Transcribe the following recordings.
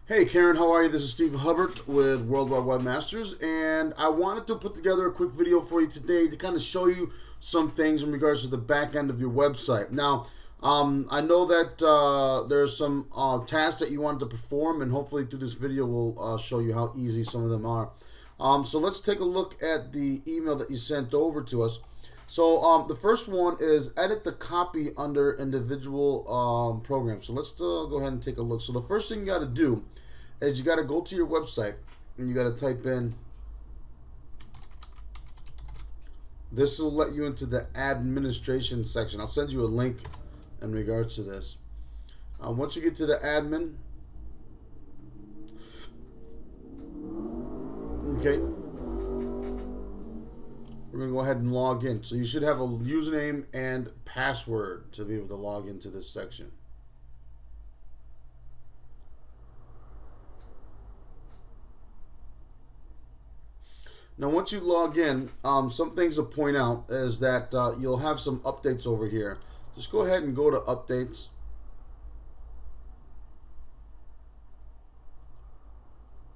Hey Karen, how are you? This is Steve Hubbard with Worldwide Webmasters, and I wanted to put together a quick video for you today to kind of show you some things in regards to the back end of your website. Now, I know that there's some tasks that you want to perform, and hopefully through this video we'll show you how easy some of them are. So let's take a look at the email that you sent over to us. So the first one is edit the copy under individual programs. So let's go ahead and take a look. So the first thing you got to do is you got to go to your website and you got to type in. This will let you into the administration section. I'll send you a link in regards to this. Once you get to the admin, okay, we're going to go ahead and log in. So you should have a username and password to be able to log into this section. Now once you log in, some things to point out is that you'll have some updates over here. Just go ahead and go to updates.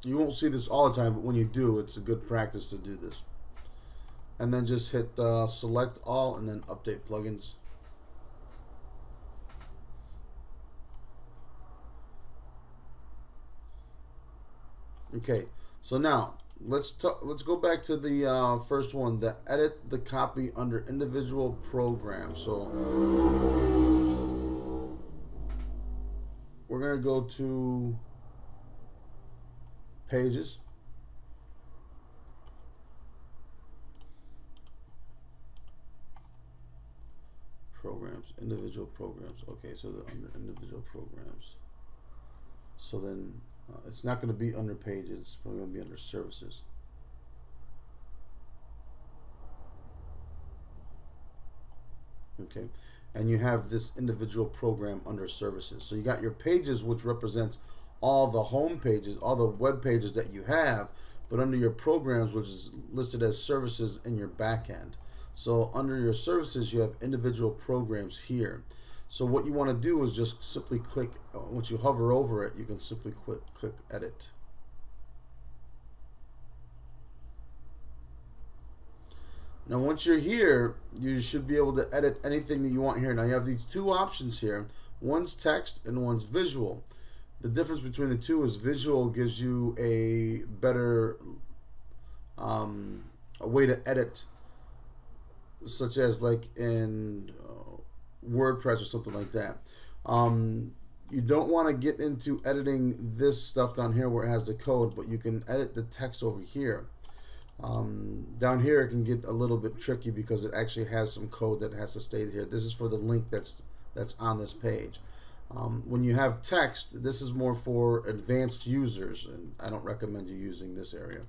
You won't see this all the time, but when you do, it's a good practice to do this. And then just hit select all and then update plugins. Okay, so now let's go back to the first one, the edit the copy under individual programs. So we're gonna go to pages. Programs, individual programs. Okay, so they're under individual programs. So then it's not going to be under pages, it's probably going to be under services. Okay, and you have this individual program under services. So you got your pages, which represents all the home pages, all the web pages that you have, but under your programs, which is listed as services in your back end. So under your services, you have individual programs here. So what you want to do is just simply click, once you hover over it, you can simply click edit. Now once you're here, you should be able to edit anything that you want here. Now you have these two options here. One's text and one's visual. The difference between the two is visual gives you a better a way to edit, such as like in WordPress or something like that. You don't want to get into editing this stuff down here where it has the code, but you can edit the text over here. Down here it can get a little bit tricky because it actually has some code that has to stay here. This is for the link that's on this page. When you have text, this is more for advanced users, and I don't recommend you using this area.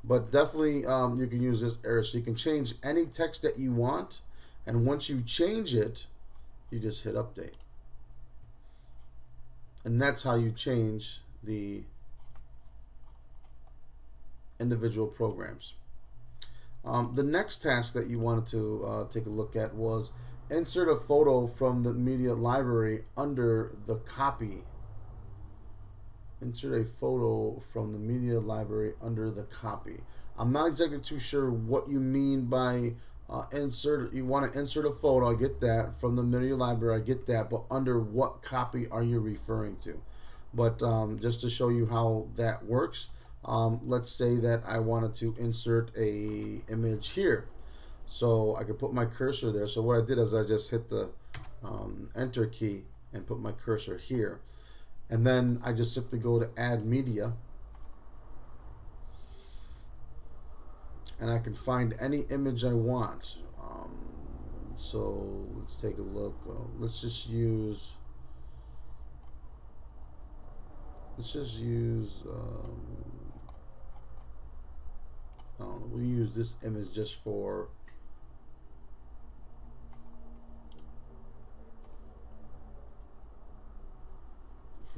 But definitely you can use this area, so you can change any text that you want, and once you change it, you just hit update. And that's how you change the individual programs. The next task that you wanted to take a look at was insert a photo from the media library under the copy. Insert a photo from the media library under the copy. I'm not exactly too sure what you mean by insert. You want to insert a photo, I get that, from the media library, I get that, but under what copy are you referring to? But just to show you how that works, let's say that I wanted to insert a image here. So I could put my cursor there. So what I did is I just hit the enter key and put my cursor here. And then I just simply go to add media. And I can find any image I want. So let's take a look. Let's just use we'll use this image just for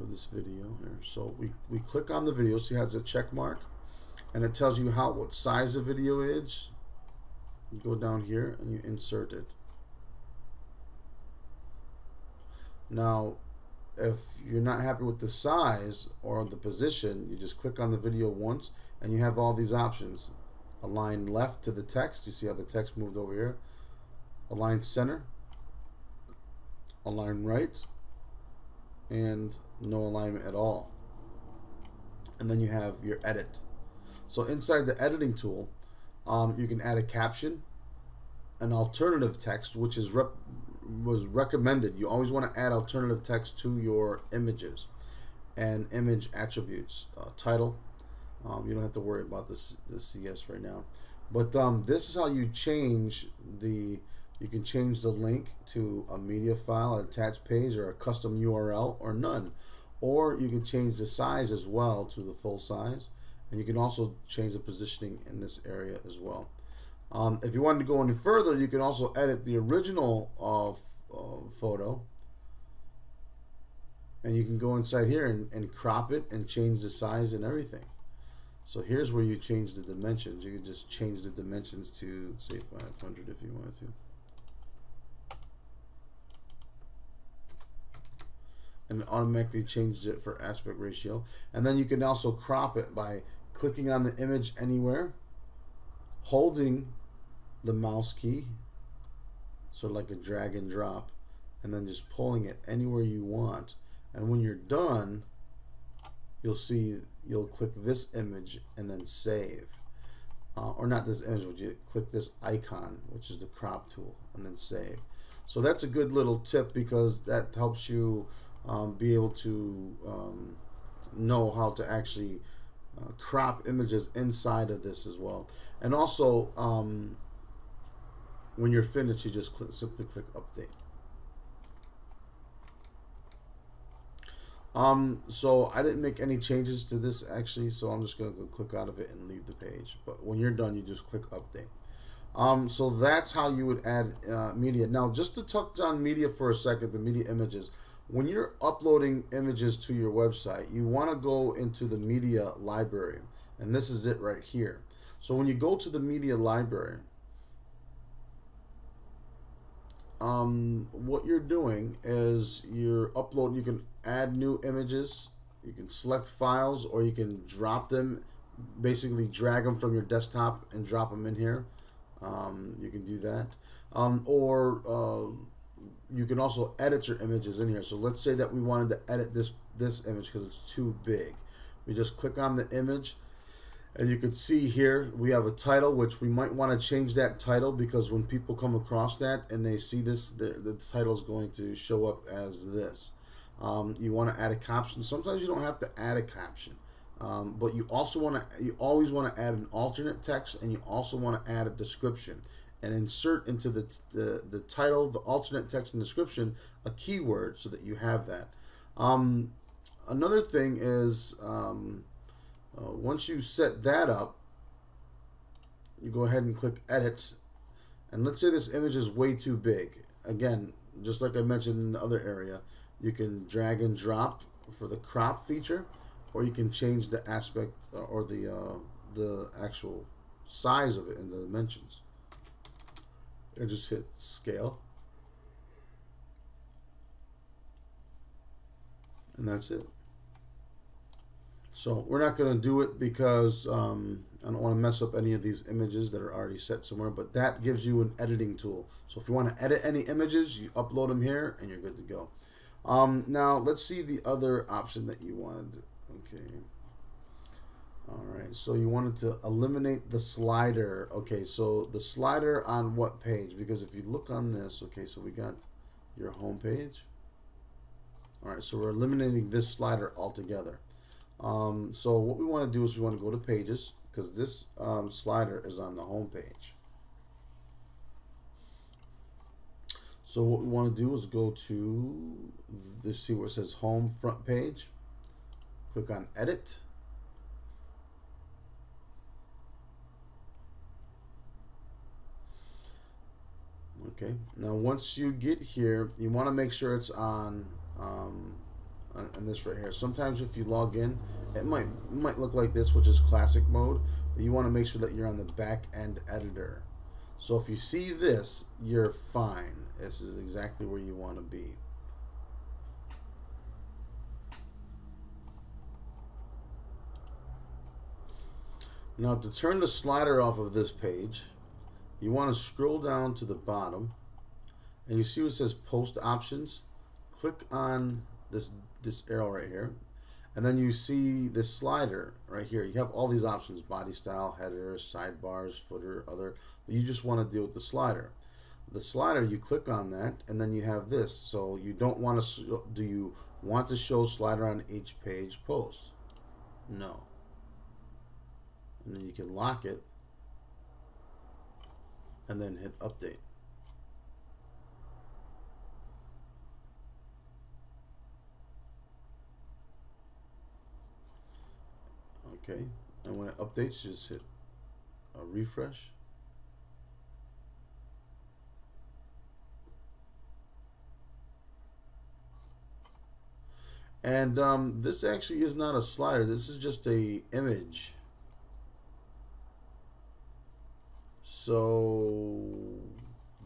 this video here. So we click on the video, see it has a check mark, and it tells you what size the video is. You go down here and you insert it. Now if you're not happy with the size or the position, you just click on the video once and you have all these options. Align left to the text. You see how the text moved over here? Align center, align right, and no alignment at all. And then you have your edit. So inside the editing tool, you can add a caption, an alternative text, which was recommended. You always want to add alternative text to your images, and image attributes, title. You don't have to worry about the CS right now, but this is how you change the. You can change the link to a media file, an attached page, or a custom URL, or none. Or you can change the size as well to the full size, and you can also change the positioning in this area as well. If you wanted to go any further, you can also edit the original photo, and you can go inside here and crop it and change the size and everything. So here's where you change the dimensions. You can just change the dimensions to, say, 500 if you wanted to. And it automatically changes it for aspect ratio. And then you can also crop it by clicking on the image anywhere, holding the mouse key, sort of like a drag and drop, and then just pulling it anywhere you want. And when you're done, you'll click this image and then save. Or not this image, but you click this icon, which is the crop tool, and then save. So that's a good little tip, because that helps you be able to know how to actually crop images inside of this as well. And also, when you're finished, you just simply click update. So I didn't make any changes to this actually, so I'm just going to go click out of it and leave the page. But when you're done, you just click update. So that's how you would add media. Now, just to touch on media for a second, the media images. When you're uploading images to your website, you want to go into the media library, and this is it right here. So when you go to the media library, what you're doing is you're uploading. You can add new images, you can select files, or you can drop them, basically drag them from your desktop and drop them in here. You can do that, or you can also edit your images in here. So let's say that we wanted to edit this image because it's too big. We just click on the image, and you can see here we have a title, which we might want to change that title, because when people come across that and they see this, the title is going to show up as this. You want to add a caption. Sometimes you don't have to add a caption, but you always want to add an alternate text, and you also want to add a description, and insert into the title, the alternate text and description, a keyword, so that you have that. Another thing is, once you set that up, you go ahead and click edit, and let's say this image is way too big. Again, just like I mentioned in the other area, you can drag and drop for the crop feature, or you can change the aspect or the actual size of it in the dimensions. And just hit scale, and that's it. So we're not going to do it because I don't want to mess up any of these images that are already set somewhere, but that gives you an editing tool. So if you want to edit any images, you upload them here and you're good to go. Now let's see the other option that you wanted. Okay. All right, so you wanted to eliminate the slider. Okay, so the slider on what page? Because if you look on this, okay, so we got your home page. All right, so we're eliminating this slider altogether. So what we want to do is we want to go to pages, because this slider is on the home page. So what we want to do is go to this, see where it says home front page, click on edit. Okay, now once you get here, you want to make sure it's on this right here. Sometimes if you log in, it might look like this, which is classic mode, but you want to make sure that you're on the back end editor. So if you see this, you're fine. This is exactly where you want to be. Now to turn the slider off of this page, you want to scroll down to the bottom, and you see what says Post Options. Click on this arrow right here, and then you see this slider right here. You have all these options: body style, header, sidebars, footer, other. But you just want to deal with the slider. The slider, you click on that, and then you have this. So you don't want to. Do you want to show slider on each page post? No. And then you can lock it, and then hit update. Okay, and when it updates, just hit a refresh. And this actually is not a slider. This is just a image. So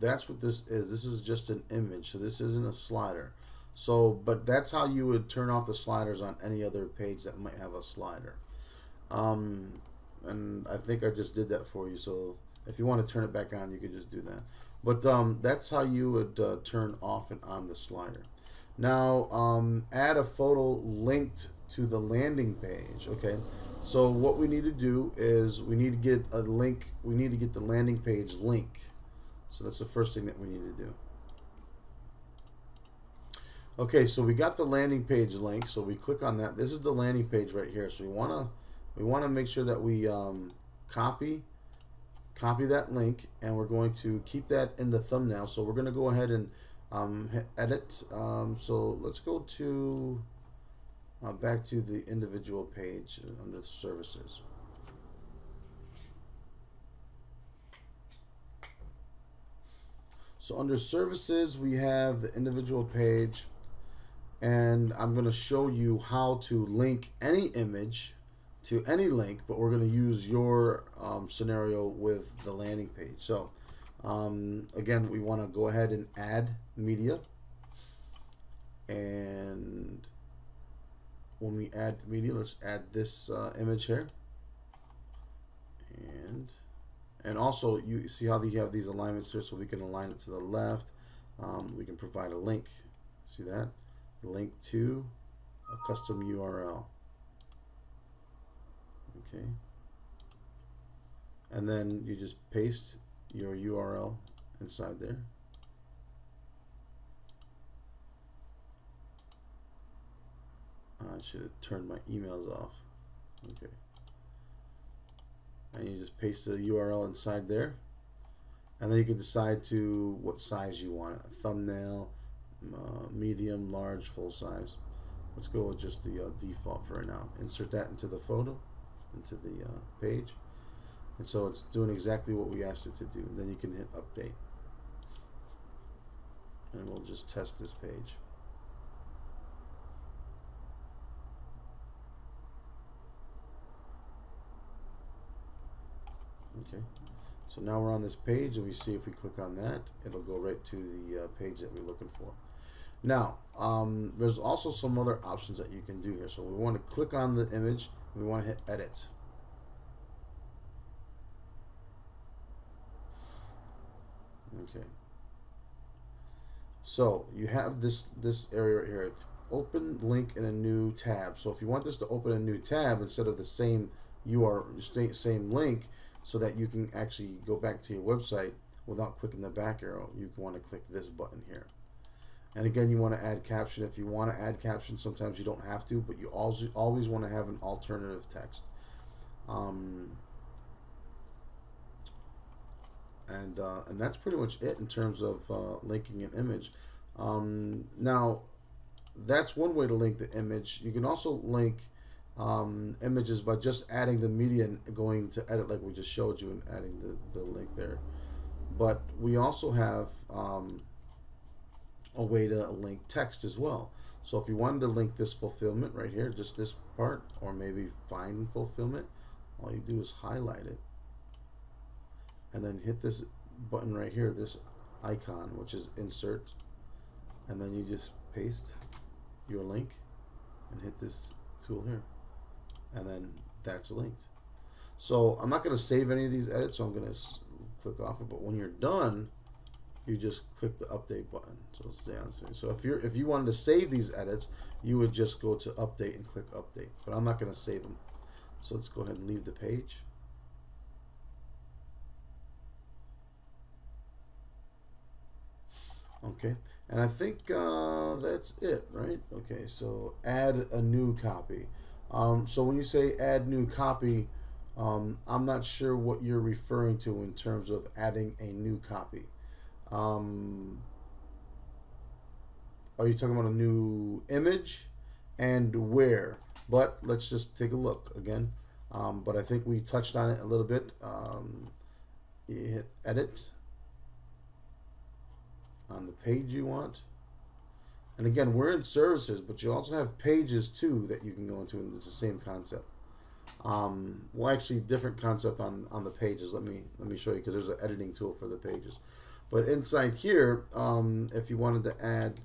that's what this is. This is just an image. So this isn't a slider. So, but that's how you would turn off the sliders on any other page that might have a slider. And I think I just did that for you. So if you want to turn it back on, you could just do that. But that's how you would turn off and on the slider. Now, add a photo linked to the landing page. Okay, so what we need to do is we need to get a link. We need to get the landing page link. So that's the first thing that we need to do. Okay, so we got the landing page link. So we click on that. This is the landing page right here. So we want to make sure that we copy that link, and we're going to keep that in the thumbnail. So we're going to go ahead and hit edit. So let's go to back to the individual page under services. So under services, we have the individual page, and I'm going to show you how to link any image to any link, but we're going to use your scenario with the landing page. So again, we want to go ahead and add media, and when we add media, let's add this image here, and also you see how you have these alignments here, so we can align it to the left. We can provide a link, see that, link to a custom URL. Okay, and then you just paste your URL inside there. I should have turned my emails off. Okay, and you just paste the URL inside there, and then you can decide to what size you want it: a thumbnail, medium, large, full size. Let's go with just the default for right now. Insert that into the photo, into the page, and so it's doing exactly what we asked it to do. And then you can hit update, and we'll just test this page. Okay, so now we're on this page, and we see if we click on that, it'll go right to the page that we're looking for. Now, there's also some other options that you can do here. So we want to click on the image, and we want to hit edit. Okay, so you have this area right here. Open link in a new tab. So if you want this to open a new tab instead of the same URL, same link, so that you can actually go back to your website without clicking the back arrow, you want to click this button here. And again, you want to add caption. If you want to add caption, sometimes you don't have to, but you always want to have an alternative text. And that's pretty much it in terms of linking an image. Now, that's one way to link the image. You can also link images by just adding the media and going to edit, like we just showed you, and adding the link there. But we also have a way to link text as well. So if you wanted to link this fulfillment right here, just this part, or maybe find fulfillment, all you do is highlight it, and then hit this button right here, this icon, which is insert, and then you just paste your link and hit this tool here, and then that's linked. So I'm not going to save any of these edits, so I'm going to click off it. But when you're done, you just click the update button. So it'll stay on screen. So if you wanted to save these edits, you would just go to update and click update. But I'm not going to save them. So let's go ahead and leave the page. Okay, and I think that's it, right? Okay, so add a new copy. So when you say add new copy, I'm not sure what you're referring to in terms of adding a new copy. Are you talking about a new image, and where? But let's just take a look again. But I think we touched on it a little bit. You hit edit on the page you want. And again, we're in services, but you also have pages too that you can go into, and it's the same concept. Well, actually, different concept on the pages. Let me show you, because there's an editing tool for the pages. But inside here, if you wanted to add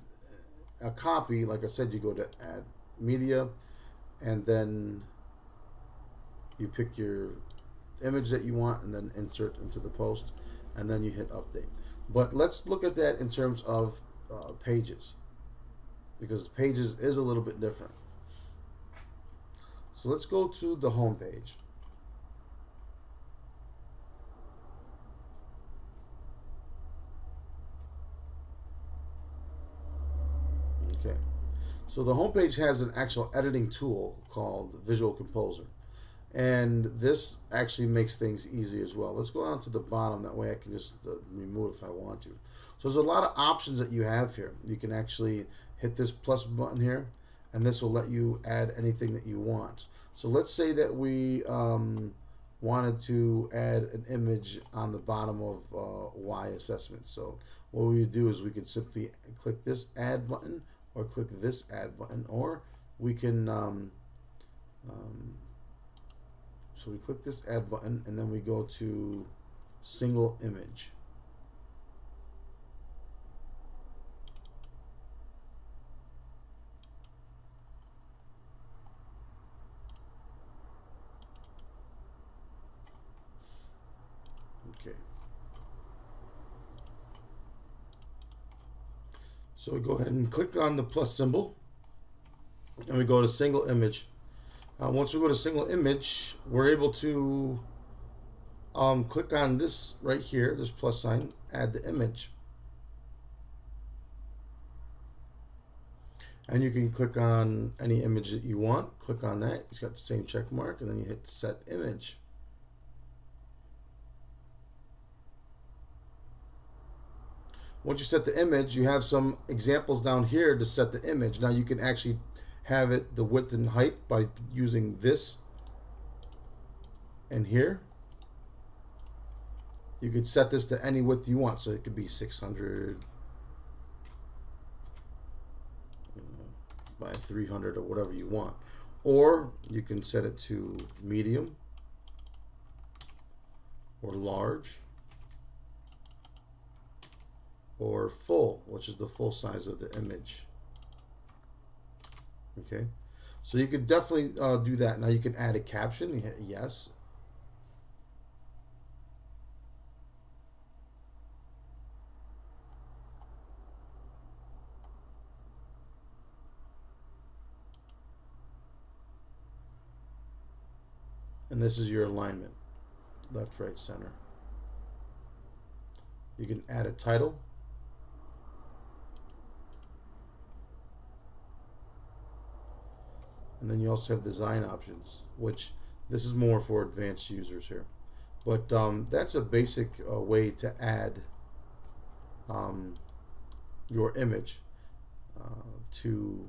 a copy, like I said, you go to add media, and then you pick your image that you want, and then insert into the post, and then you hit update. But let's look at that in terms of pages, because pages is a little bit different. So let's go to the home page. Okay, so the home page has an actual editing tool called Visual Composer, and this actually makes things easy as well. Let's go down to the bottom, that way I can just remove if I want to. So there's a lot of options that you have here. You can actually hit this plus button here, and this will let you add anything that you want. So let's say that we wanted to add an image on the bottom of Y assessment. So what we would do is we could simply click this add button, or click this add button, or we can so we click this add button, and then we go to single image. Okay. So we go ahead and click on the plus symbol, and we go to single image. Once we go to single image, we're able to click on this right here, this plus sign, add the image. And you can click on any image that you want, click on that, it's got the same check mark, and then you hit set image. Once you set the image, you have some examples down here to set the image. Now you can actually have it the width and height by using this and here. You could set this to any width you want, so it could be 600 by 300 or whatever you want. Or you can set it to medium or large or full, which is the full size of the image. Okay, so you could definitely do that. Now you can add a caption. You hit yes. And this is your alignment, left, right, center. You can add a title. And then you also have design options, which this is more for advanced users here. But that's a basic way to add your image to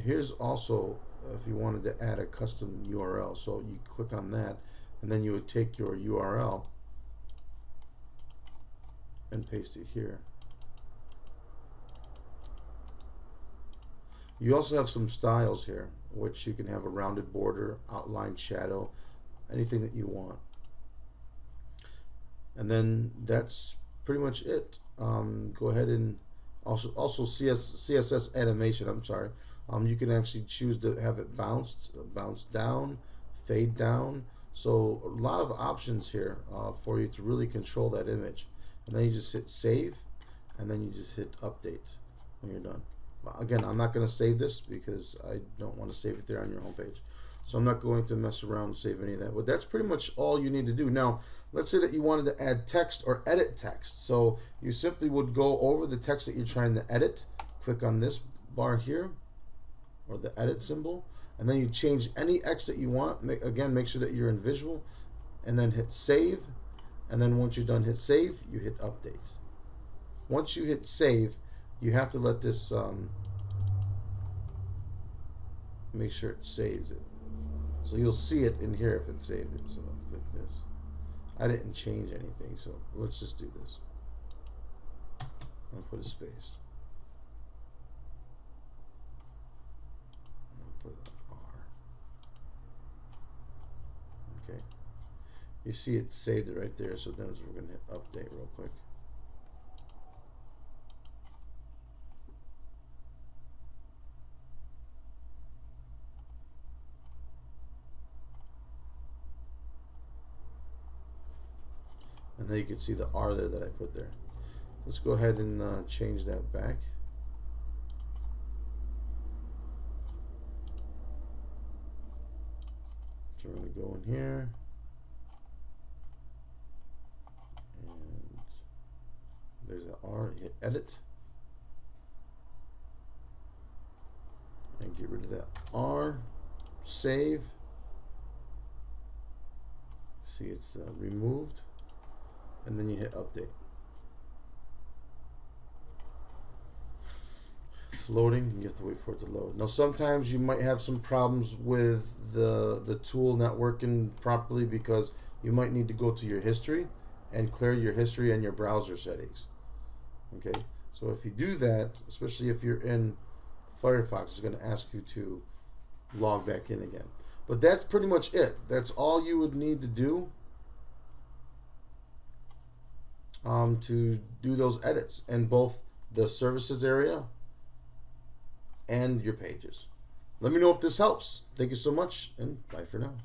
here's also if you wanted to add a custom URL. So you click on that, and then you would take your URL and paste it here. You also have some styles here, which you can have a rounded border, outline, shadow, anything that you want. And then that's pretty much it. Go ahead and Also CSS animation. I'm sorry. You can actually choose to have it bounce down, fade down. So a lot of options here for you to really control that image. And then you just hit save, and then you just hit update when you're done. Again, I'm not going to save this because I don't want to save it there on your homepage. So I'm not going to mess around and save any of that. But that's pretty much all you need to do. Now, let's say that you wanted to add text or edit text. So you simply would go over the text that you're trying to edit, click on this bar here, or the edit symbol, and then you change any X that you want. Again, make sure that you're in visual, and then hit save. And then once you're done, hit save, you hit update. Once you hit save, you have to let this, make sure it saves it. So you'll see it in here if it saved it. So I'll click this. I didn't change anything, so let's just do this. I'll put a space. I'll put an R. Okay. You see it saved it right there, so then we're going to hit update real quick. And then you can see the R there that I put there. Let's go ahead and change that back. So we're going to go in here. And there's an R, hit edit. And get rid of that R. Save. See, it's removed. And then you hit update. It's loading, and you have to wait for it to load. Now sometimes you might have some problems with the tool not working properly because you might need to go to your history and clear your history and your browser settings. Okay, so if you do that, especially if you're in Firefox, it's going to ask you to log back in again. But that's pretty much it. That's all you would need to do to do those edits in both the services area and your pages. Let me know if this helps. Thank you so much, and bye for now.